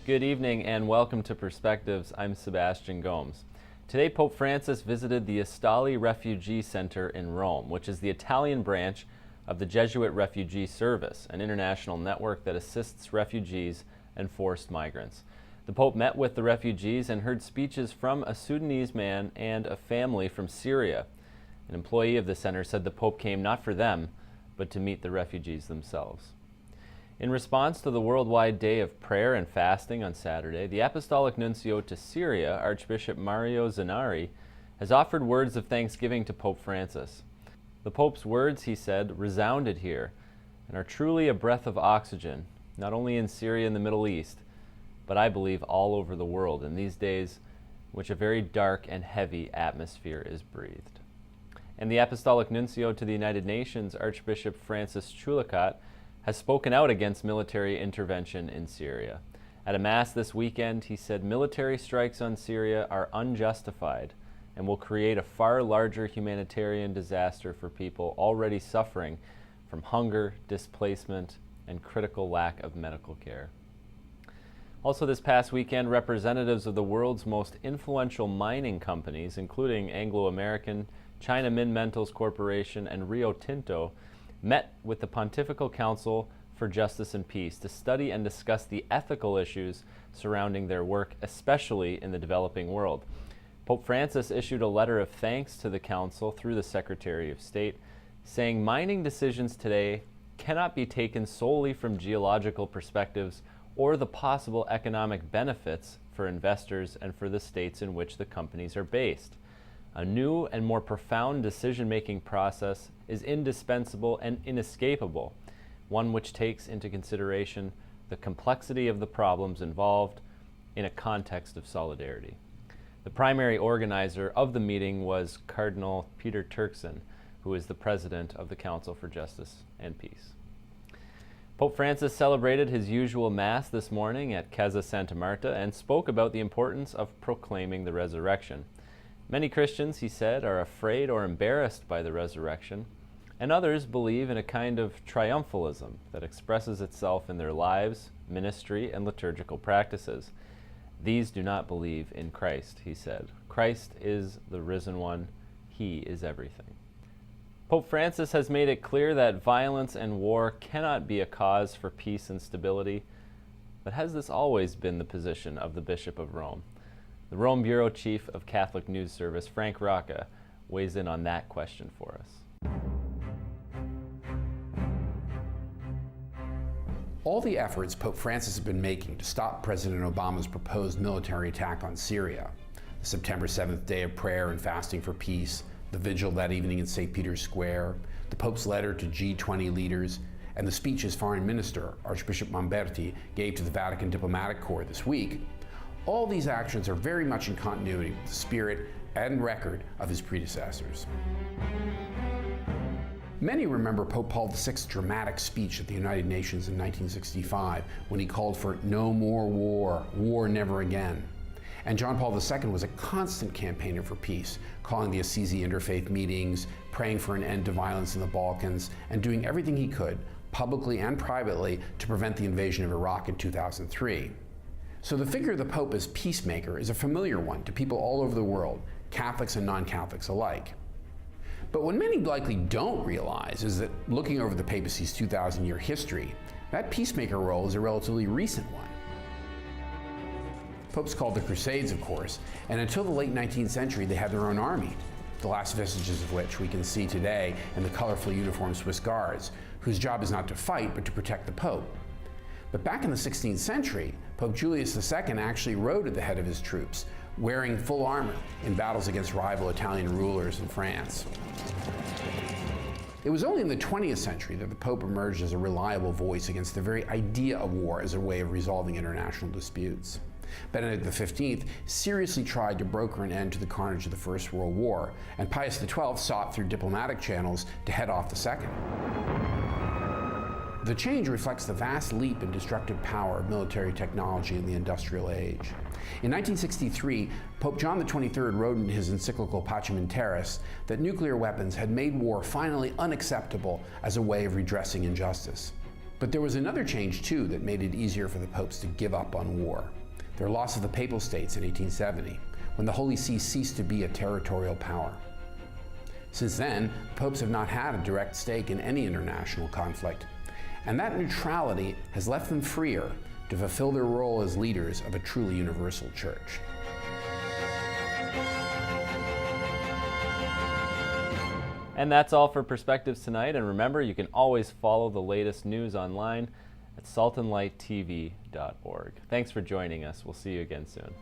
Good evening and welcome to Perspectives. I'm Sebastian Gomes. Today, Pope Francis visited the Ostali Refugee Center in Rome, which is the Italian branch of the Jesuit Refugee Service, an international network that assists refugees and forced migrants. The Pope met with the refugees and heard speeches from a Sudanese man and a family from Syria. An employee of the center said the Pope came not for them, but to meet the refugees themselves. In response to the worldwide day of prayer and fasting on Saturday, the Apostolic Nuncio to Syria, Archbishop Mario Zenari, has offered words of thanksgiving to Pope Francis. The Pope's words, he said, resounded here and are truly a breath of oxygen, not only in Syria and the Middle East, but I believe all over the world in these days in which a very dark and heavy atmosphere is breathed. And the Apostolic Nuncio to the United Nations, Archbishop Francis Choulicat, has spoken out against military intervention in Syria. At a Mass this weekend, he said military strikes on Syria are unjustified and will create a far larger humanitarian disaster for people already suffering from hunger, displacement, and critical lack of medical care. Also this past weekend, representatives of the world's most influential mining companies, including Anglo-American, China Minmetals Corporation, and Rio Tinto, met with the Pontifical Council for Justice and Peace to study and discuss the ethical issues surrounding their work, especially in the developing world. Pope Francis issued a letter of thanks to the Council through the Secretary of State, saying mining decisions today cannot be taken solely from geological perspectives or the possible economic benefits for investors and for the states in which the companies are based. A new and more profound decision-making process is indispensable and inescapable, one which takes into consideration the complexity of the problems involved in a context of solidarity. The primary organizer of the meeting was Cardinal Peter Turkson, who is the president of the Council for Justice and Peace. Pope Francis celebrated his usual Mass this morning at Casa Santa Marta and spoke about the importance of proclaiming the resurrection. Many Christians, he said, are afraid or embarrassed by the resurrection, and others believe in a kind of triumphalism that expresses itself in their lives, ministry, and liturgical practices. These do not believe in Christ, he said. Christ is the risen one. He is everything. Pope Francis has made it clear that violence and war cannot be a cause for peace and stability, but has this always been the position of the Bishop of Rome? The Rome Bureau Chief of Catholic News Service, Frank Rocca, weighs in on that question for us. All the efforts Pope Francis has been making to stop President Obama's proposed military attack on Syria, the September 7th day of prayer and fasting for peace, the vigil that evening in St. Peter's Square, the Pope's letter to G20 leaders, and the speech his foreign minister, Archbishop Mamberti, gave to the Vatican Diplomatic Corps this week, all these actions are very much in continuity with the spirit and record of his predecessors. Many remember Pope Paul VI's dramatic speech at the United Nations in 1965 when he called for no more war, war never again. And John Paul II was a constant campaigner for peace, calling the Assisi interfaith meetings, praying for an end to violence in the Balkans, and doing everything he could, publicly and privately, to prevent the invasion of Iraq in 2003. So the figure of the Pope as peacemaker is a familiar one to people all over the world, Catholics and non-Catholics alike. But what many likely don't realize is that looking over the papacy's 2,000-year history, that peacemaker role is a relatively recent one. Popes called the Crusades, of course, and until the late 19th century they had their own army, the last vestiges of which we can see today in the colorful uniformed Swiss Guards, whose job is not to fight but to protect the Pope. But back in the 16th century, Pope Julius II actually rode at the head of his troops, wearing full armor in battles against rival Italian rulers in France. It was only in the 20th century that the Pope emerged as a reliable voice against the very idea of war as a way of resolving international disputes. Benedict XV seriously tried to broker an end to the carnage of the First World War, and Pius XII sought through diplomatic channels to head off the Second. The change reflects the vast leap in destructive power of military technology in the industrial age. In 1963, Pope John XXIII wrote in his encyclical Pacem in Terris that nuclear weapons had made war finally unacceptable as a way of redressing injustice. But there was another change, too, that made it easier for the popes to give up on war. Their loss of the Papal States in 1870, when the Holy See ceased to be a territorial power. Since then, popes have not had a direct stake in any international conflict, and that neutrality has left them freer to fulfill their role as leaders of a truly universal church. And that's all for Perspectives tonight. And remember, you can always follow the latest news online at saltandlighttv.org. Thanks for joining us. We'll see you again soon.